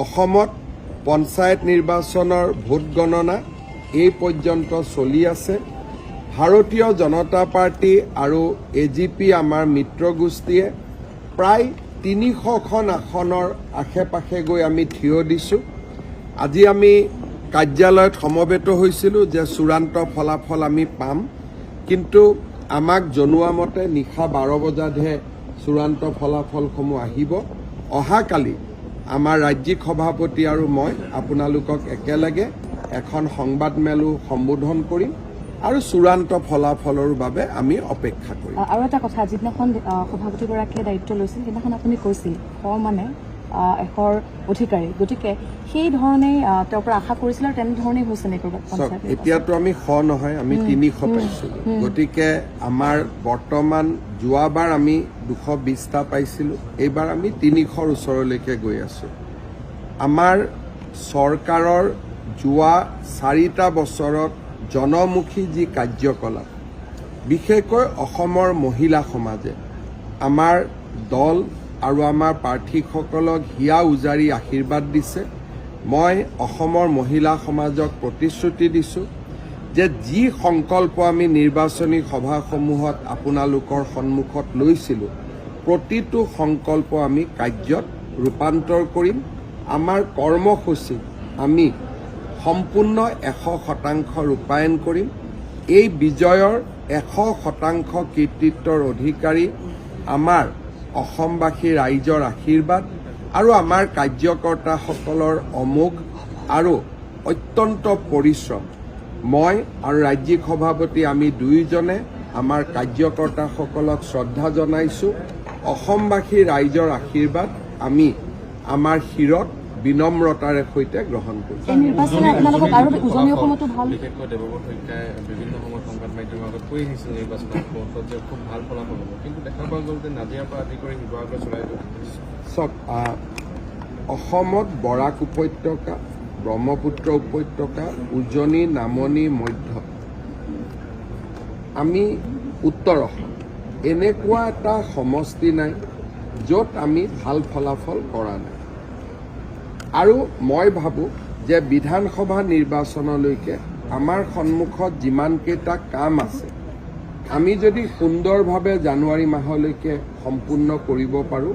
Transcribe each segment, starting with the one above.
অসমত পঞ্চায়ত নিৰ্বাচনৰ ভোট গণনা এই পৰ্যন্ত চলি আছে। ভাৰতীয় জনতা পাৰ্টি আৰু এজিপি আমাৰ মিত্ৰগোষ্ঠীয়ে প্ৰায় ৩০০খন আসনৰ আশে পাশে গৈ আমি থিয় দিছোঁ। আজি আমি কাৰ্যালয়ত সমবেত হৈছিলোঁ যে চূড়ান্ত ফলাফল আমি পাম, কিন্তু আমাক জনোৱা মতে নিশা 12 বজাতহে চূড়ান্ত ফলাফলসমূহ আহিব। অহাকালি আমাৰ ৰাজ্যিক সভাপতি আৰু মই আপোনালোকক একেলগে এখন সংবাদমেলো সম্বোধন কৰিম আৰু চূড়ান্ত ফলাফলৰ বাবে আমি অপেক্ষা কৰিম। আৰু এটা কথা, যিদিনাখন সভাপতিগৰাকীয়ে দায়িত্ব লৈছিল সেইদিনাখন আপুনি কৈছিল মানে এশৰ অধিকাৰী, গতিকে সেই ধৰণেই তেওঁৰ পৰা আশা কৰিছিল আৰু তেনেধৰণেই হৈছে নেকি? এতিয়াতো আমি নহয়, আমি ৩০০ পাইছিলোঁ। গতিকে আমাৰ বৰ্তমান যোৱাবাৰ আমি 220টা পাইছিলোঁ, এইবাৰ আমি ৩০০ৰ ওচৰলৈকে গৈ আছোঁ। আমাৰ চৰকাৰৰ যোৱা 4টা বছৰত জনমুখী যি কাৰ্যকলাপ, বিশেষকৈ অসমৰ মহিলা সমাজে আমাৰ দল আৰু আমাৰ প্ৰাৰ্থীসকলক হিয়া উজাৰি আশীৰ্বাদ দিছে। মই অসমৰ মহিলা সমাজক প্ৰতিশ্ৰুতি দিছোঁ যে যি সংকল্প আমি নিৰ্বাচনী সভাসমূহত আপোনালোকৰ সন্মুখত লৈছিলোঁ, প্ৰতিটো সংকল্প আমি কাৰ্যত ৰূপান্তৰ কৰিম। আমাৰ কৰ্মসূচী আমি সম্পূৰ্ণ 100% ৰূপায়ণ কৰিম। এই বিজয়ৰ 100% কৃতিত্বৰ অধিকাৰী আমাৰ অসমবাসী ৰাইজৰ আশীৰ্বাদ আৰু আমাৰ কাৰ্যকৰ্তাসকলৰ অমোঘ আৰু অত্যন্ত পৰিশ্ৰম। মই আৰু ৰাজ্যিক সভাপতি আমি দুয়োজনে আমাৰ কাৰ্যকৰ্তাসকলক শ্ৰদ্ধা জনাইছোঁ। অসমবাসী ৰাইজৰ আশীৰ্বাদ আমি আমাৰ শিৰত বিনম্ৰতাৰে সৈতে গ্ৰহণ কৰিছোঁ। বিশেষকৈ দেৱব্ৰত শইকীয়াই বিভিন্ন সময়ত সংবাদ মাধ্যমৰ আগত কৈ আহিছিল নিৰ্বাচনৰ যে খুব ভাল ফলাফল হ'ব, কিন্তু দেখা পোৱা গ'ল যে নাজিৰাৰ পৰা আদি কৰি শিৱসাগৰ চৰাইদেউ। চাওক, অসমত বৰাক উপত্যকা, ব্ৰহ্মপুত্ৰ উপত্যকা, উজনি, নামনি, মধ্য, আমি উত্তৰ অসম, এনেকুৱা এটা সমষ্টি নাই য'ত আমি ভাল ফলাফল কৰা নাই। আৰু মই ভাবোঁ যে বিধানসভা নিৰ্বাচনলৈকে আমাৰ সন্মুখত যিমানকেইটা কাম আছে, আমি যদি সুন্দৰভাৱে জানুৱাৰী মাহলৈকে সম্পূৰ্ণ কৰিব পাৰোঁ,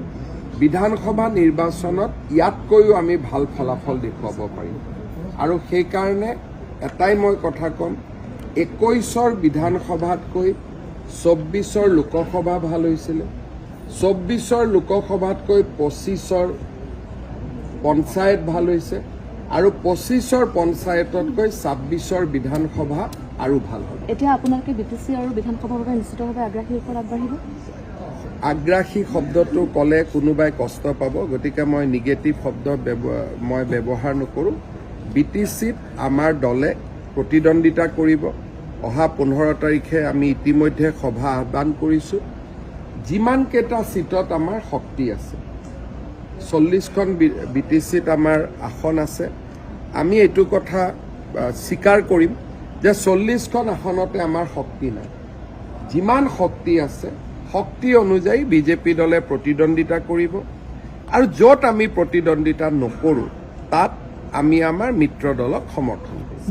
বিধানসভা নিৰ্বাচনত ইয়াতকৈও আমি ভাল ফলাফল দেখুৱাব পাৰিম। আৰু সেইকাৰণে এটাই মই কথা ক'ম, 21ৰ বিধানসভাতকৈ 24ৰ লোকসভা ভাল হৈছিলে, 24ৰ লোকসভাতকৈ 25ৰ পঞ্চায়ত ভাল হৈছে, আৰু 25ৰ পঞ্চায়ততকৈ 26ৰ বিধানসভা আৰু ভাল হ'ব। এতিয়া আপোনালোকে BTC আৰু বিধানসভাৰ বাবে নিশ্চিতভাৱে আগ্ৰাসীৰ ওপৰত আগবাঢ়িব? আগ্ৰাসী শব্দটো ক'লে কোনোবাই কষ্ট পাব, গতিকে মই নিগেটিভ শব্দ মই ব্যৱহাৰ নকৰোঁ। BTCত আমাৰ দলে প্ৰতিদ্বন্দ্বিতা কৰিব। অহা 15 তাৰিখে আমি ইতিমধ্যে সভা আহ্বান কৰিছোঁ। যিমানকেইটা ছিটত আমাৰ শক্তি আছে, 40খন BTCত আমাৰ আসন আছে, আমি এইটো কথা স্বীকাৰ কৰিম যে 40খন আসনতে আমাৰ শক্তি নাই। যিমান শক্তি আছে, শক্তি অনুযায়ী বিজেপি দলে প্ৰতিদ্বন্দ্বিতা কৰিব, আৰু য'ত আমি প্ৰতিদ্বন্দ্বিতা নকৰোঁ তাত আমি আমাৰ মিত্ৰ দলক সমৰ্থন কৰিম।